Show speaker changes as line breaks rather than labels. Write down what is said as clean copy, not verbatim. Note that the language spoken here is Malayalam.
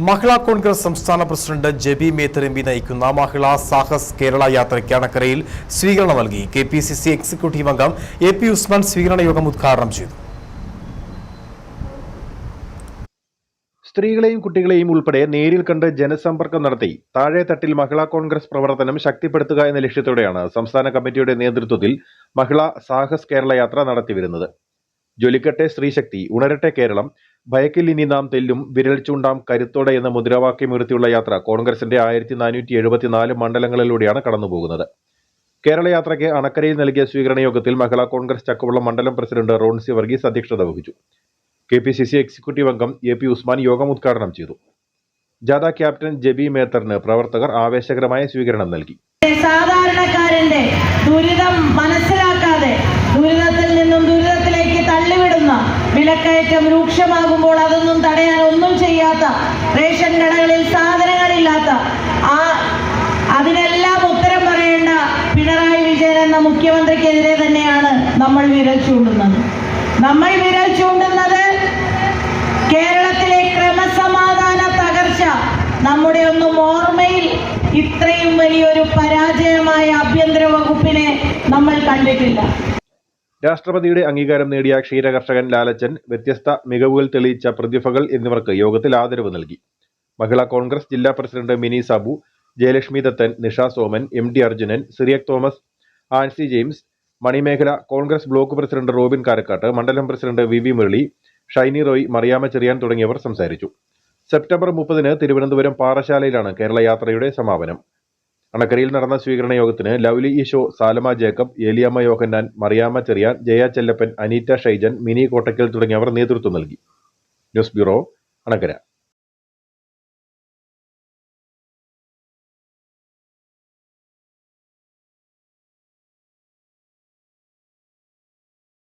മഹിളാ കോൺഗ്രസ് സംസ്ഥാന പ്രസിഡന്റ് ജെബി മേത്തർ എംപി നയിക്കുന്ന മഹിളാ സാഹസ് കേരള യാത്രയ്ക്ക് അണക്കരയിൽ സ്വീകരണം നൽകി. കെപിസിസി എക്സിക്യൂട്ടീവ് അംഗം AP ഉസ്മാൻ സ്വീകരണ യോഗം ഉദ്ഘാടനം ചെയ്തു.
സ്ത്രീകളെയും കുട്ടികളെയും ഉൾപ്പെടെ നേരിൽ കണ്ട് ജനസമ്പർക്കം നടത്തി താഴെത്തട്ടിൽ മഹിളാ കോൺഗ്രസ് പ്രവർത്തനം ശക്തിപ്പെടുത്തുക എന്ന ലക്ഷ്യത്തോടെയാണ് സംസ്ഥാന കമ്മിറ്റിയുടെ നേതൃത്വത്തിൽ മഹിളാ സാഹസ് കേരള യാത്ര നടത്തിവരുന്നത്. ജ്വലിക്കട്ടെ സ്ത്രീശക്തി, ഉണരട്ടെ കേരളം, ഭയക്കിൽ ഇനി നാം തെല്ലും, വിരൽ ചൂണ്ടാം കരുത്തോടെ എന്ന മുദ്രാവാക്യമുയർത്തിയുള്ള യാത്ര കോൺഗ്രസിന്റെ 1474 മണ്ഡലങ്ങളിലൂടെയാണ് കടന്നുപോകുന്നത്. കേരള യാത്രയ്ക്ക് അണക്കരയിൽ നൽകിയ സ്വീകരണ യോഗത്തിൽ മഹിളാ കോൺഗ്രസ് ചക്കുവള്ളം മണ്ഡലം പ്രസിഡന്റ് റോൺസി വർഗീസ് അധ്യക്ഷത വഹിച്ചു. കെപിസിസി എക്സിക്യൂട്ടീവ് അംഗം AP ഉസ്മാൻ യോഗം ഉദ്ഘാടനം ചെയ്തു. ജാഥ ക്യാപ്റ്റൻ ജെബി മേത്തറിന് പ്രവർത്തകർ ആവേശകരമായ സ്വീകരണം നൽകി.
സാധാരണക്കാരന്റെ ദുരിതം മനസ്സിലാക്കാതെ ദുരിതത്തിൽ നിന്നും ദുരിതത്തിലേക്ക് തള്ളിവിടുന്ന വിലക്കയറ്റം രൂക്ഷമാകുമ്പോൾ അതൊന്നും തടയാൻ ഒന്നും ചെയ്യാത്ത, റേഷൻ കടകളിൽ സാധനങ്ങളില്ലാത്ത, അതിനെല്ലാം ഉത്തരം പറയേണ്ട പിണറായി വിജയൻ എന്ന മുഖ്യമന്ത്രിക്കെതിരെ തന്നെയാണ് നമ്മൾ വിരൽ ചൂണ്ടുന്നത്. കേരളത്തിലെ ക്രമസമാധാന തകർച്ച നമ്മുടെ ഒന്നും ഓർമ്മയിൽ ഇത്രയും വലിയൊരു പരാജയമായ ആഭ്യന്തര വകുപ്പിനെ നമ്മൾ കണ്ടിട്ടില്ല.
രാഷ്ട്രപതിയുടെ അംഗീകാരം നേടിയ ക്ഷീരകർഷകൻ ലാലച്ചൻ, വ്യത്യസ്ത മികവുകൾ തെളിയിച്ച പ്രതിഭകൾ എന്നിവർക്ക് യോഗത്തിൽ ആദരവ് നൽകി. മഹിളാ കോൺഗ്രസ് ജില്ലാ president Mini Sabu, Jayalakshmi Dathan, Nisha Soman, MD Arjunan, Cyriac Thomas, Ancy James, Manimekhala, Congress block president Robin Karakkatt, മണ്ഡലം പ്രസിഡന്റ് VV മുരളി, ഷൈനി റോയ്, മറിയാമ്മ ചെറിയാൻ തുടങ്ങിയവർ സംസാരിച്ചു. സെപ്റ്റംബർ 30 തിരുവനന്തപുരം പാറശാലയിലാണ് കേരള യാത്രയുടെ സമാപനം. അണക്കരയിൽ നടന്ന സ്വീകരണ യോഗത്തിന് ലവ്ലി ഈശോ, സാലമ ജേക്കബ്, ഏലിയമ്മ യോഹന്നാൻ, മറിയാമ്മ ചെറിയാൻ, ജയ ചെല്ലപ്പൻ, അനീറ്റ ഷൈജൻ, മിനി കോട്ടക്കൽ തുടങ്ങിയവർ നേതൃത്വം നൽകി. News bureau, Anakkara.